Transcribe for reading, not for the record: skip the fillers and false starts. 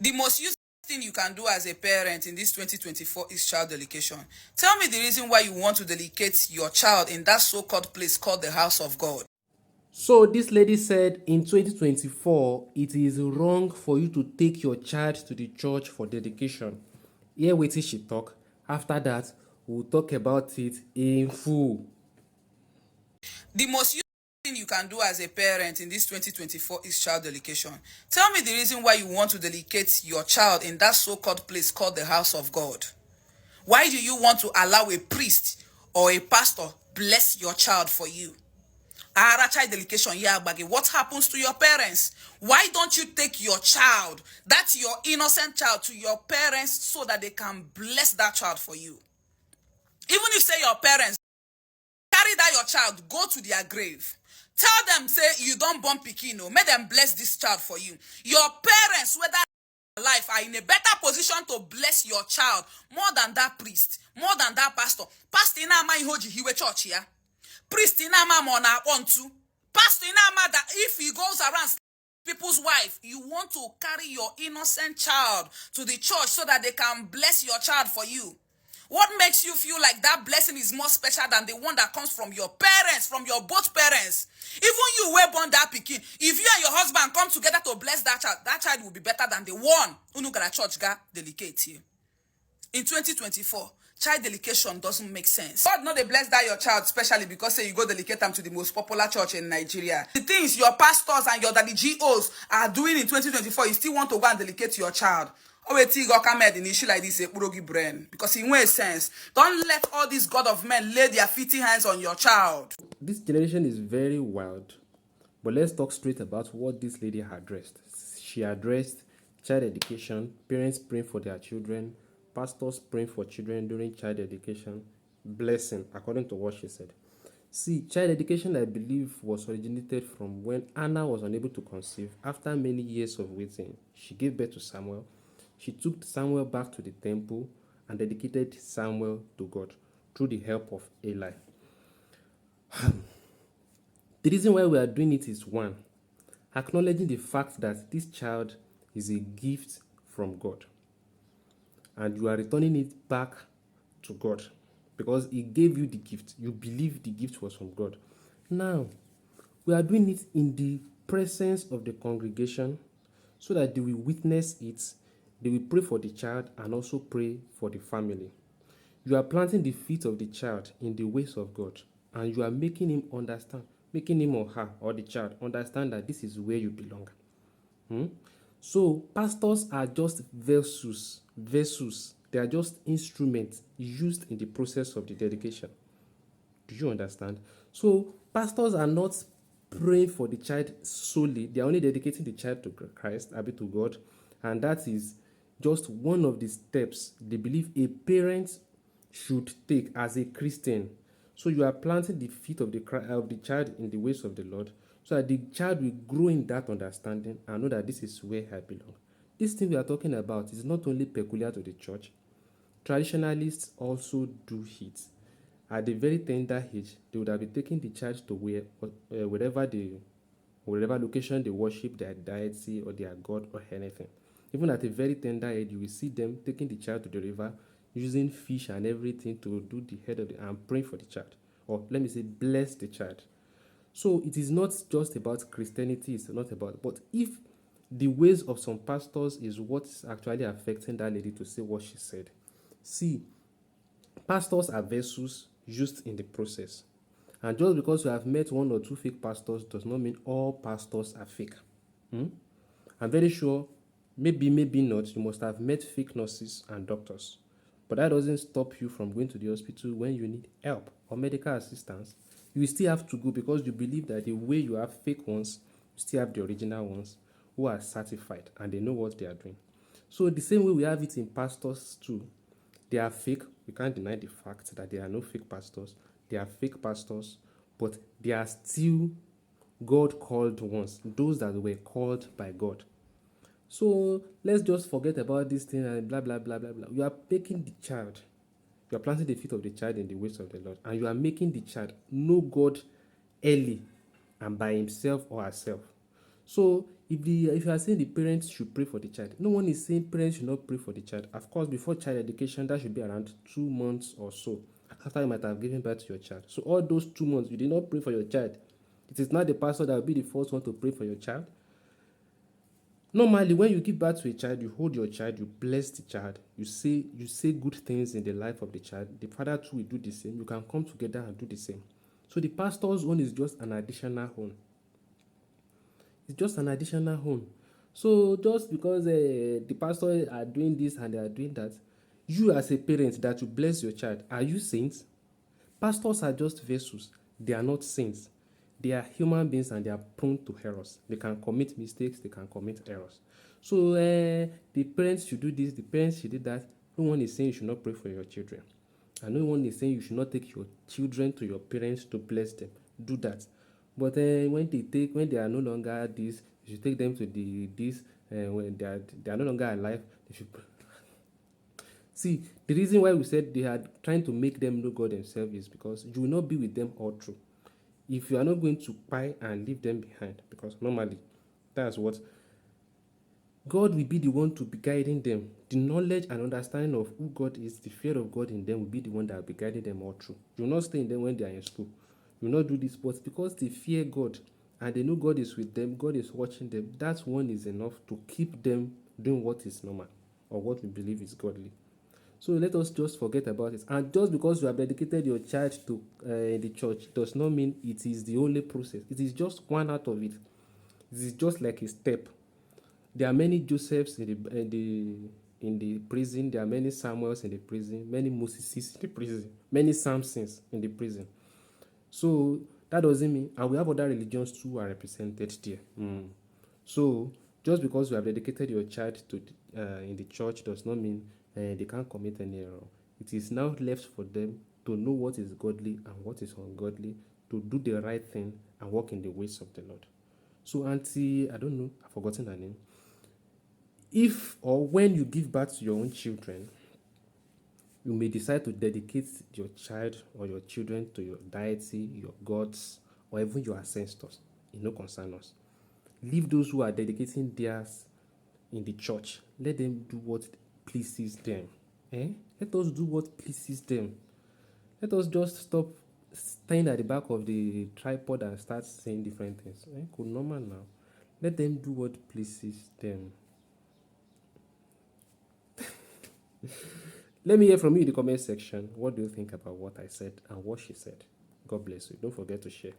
The most useful thing you can do as a parent in this 2024 is child dedication. Tell me the reason why you want to dedicate your child in that so-called place called the house of God. So this lady said in 2024, it is wrong for you to take your child to the church for dedication. Here wait till she talk. After that, we'll talk about it in full. The most useful thing you can do as a parent in this 2024 is child dedication. Tell me the reason why you want to dedicate your child in that so-called place called the house of God. Why do you want to allow a priest or a pastor bless your child for you? Child dedication, yeah, Baggy. What happens to your parents? Why don't you take your child, that's your innocent child, to your parents so that they can bless that child for you? Even if, say, your parents carry that your child, go to their grave. Tell them, say, you don't born pikin, no. Make them bless this child for you. Your parents, whether alive, are in a better position to bless your child more than that priest, more than that pastor. Pastor ina ama ihoji hiwe church ya. Priest ina ama mona ontu. Pastor ina ama that if he goes around people's wife, you want to carry your innocent child to the church so that they can bless your child for you. What makes you feel like that blessing is more special than the one that comes from your parents, from your both parents? Even you were born that pikin. If you and your husband come together to bless that child will be better than the one who got a church ga dedicate you. In 2024, child dedication doesn't make sense. God not they bless that your child, especially because say you go dedicate them to the most popular church in Nigeria. The things your pastors and your daddy GOs are doing in 2024, you still want to go and dedicate your child. Oh, wait till God come in issue like this, brain, because it makes sense. Don't let all these God of men lay their filthy hands on your child. This generation is very wild, but let's talk straight about what this lady addressed. She addressed child education, parents praying for their children, pastors praying for children during child education, blessing, according to what she said. See, child education, I believe, was originated from when Anna was unable to conceive. After many years of waiting, she gave birth to Samuel. She took Samuel back to the temple and dedicated Samuel to God through the help of Eli. The reason why we are doing it is one, acknowledging the fact that this child is a gift from God and you are returning it back to God because He gave you the gift. You believe the gift was from God. Now, we are doing it in the presence of the congregation so that they will witness it, they will pray for the child and also pray for the family. You are planting the feet of the child in the ways of God and you are making him understand, making him or her or the child understand that this is where you belong. So pastors are just vessels. They are just instruments used in the process of the dedication. Do you understand? So pastors are not praying for the child solely. They are only dedicating the child to Christ, to God, and that is just one of the steps they believe a parent should take as a Christian. So you are planting the feet of the child in the ways of the Lord, so that the child will grow in that understanding and know that this is where I belong. This thing we are talking about is not only peculiar to the church. Traditionalists also do it. At a very tender age, they would have been taking the child to wherever location they worship their deity or their god or anything. Even at a very tender age, you will see them taking the child to the river, using fish and everything to do the head of and praying for the child, or let me say, bless the child. So it is not just about Christianity. It's not about. But if the ways of some pastors is what is actually affecting that lady to say what she said, see, pastors are vessels used in the process. And just because you have met one or two fake pastors does not mean all pastors are fake. I'm very sure, maybe not, you must have met fake nurses and doctors. But that doesn't stop you from going to the hospital when you need help or medical assistance. You still have to go because you believe that the way you have fake ones, you still have the original ones who are certified and they know what they are doing. So the same way we have it in pastors too. They are fake. We can't deny the fact that there are no fake pastors. They are fake pastors, but they are still God called ones, those that were called by God. So let's just forget about this thing and blah blah blah blah blah. You are making the child, you are planting the feet of the child in the ways of the Lord, and you are making the child know God early and by himself or herself. So If you are saying the parents should pray for the child, no one is saying parents should not pray for the child. Of course, before child education, that should be around 2 months or so after you might have given birth to your child. So all those 2 months, you did not pray for your child. It is not the pastor that will be the first one to pray for your child. Normally, when you give birth to a child, you hold your child, you bless the child, you say good things in the life of the child. The father too will do the same. You can come together and do the same. So the pastor's own is just an additional own. It's just an additional own. So just because the pastor are doing this and they are doing that, you as a parent that you bless your child, are you saints? Pastors are just vessels. They are not saints. They are human beings and they are prone to errors. They can commit mistakes, they can commit errors. So the parents should do this, the parents should do that. No one is saying you should not pray for your children. And no one is saying you should not take your children to your parents to bless them. Do that. But when they are no longer this, you should take them to when they are no longer alive, they should. See, the reason why we said they are trying to make them know God themselves is because you will not be with them all through. If you are not going to buy and leave them behind, because normally that's what God will be the one to be guiding them. The knowledge and understanding of who God is, the fear of God in them will be the one that will be guiding them all through. You will not stay in them when they are in school. You will not do this, but because they fear God and they know God is with them, God is watching them, that one is enough to keep them doing what is normal or what we believe is godly. So let us just forget about it. And just because you have dedicated your child to the church does not mean it is the only process. It is just one out of it. It is just like a step. There are many Josephs in the prison. There are many Samuels in the prison. Many Moses in the prison. Many Samsons in the prison. So that doesn't mean, and we have other religions too are represented there. So just because you have dedicated your child to in the church does not mean they can't commit any error. It is now left for them to know what is godly and what is ungodly, to do the right thing and walk in the ways of the Lord. So Auntie, I don't know, I've forgotten her name. If or when you give birth to your own children, you may decide to dedicate your child or your children to your deity, your gods, or even your ancestors. It no concern us. Leave those who are dedicating theirs in the church. Let them do what pleases them. Let us do what pleases them. Let us just stop staying at the back of the tripod and start saying different things. Cool, normal now. Let them do what pleases them. Let me hear from you in the comment section. What do you think about what I said and what she said? God bless you. Don't forget to share.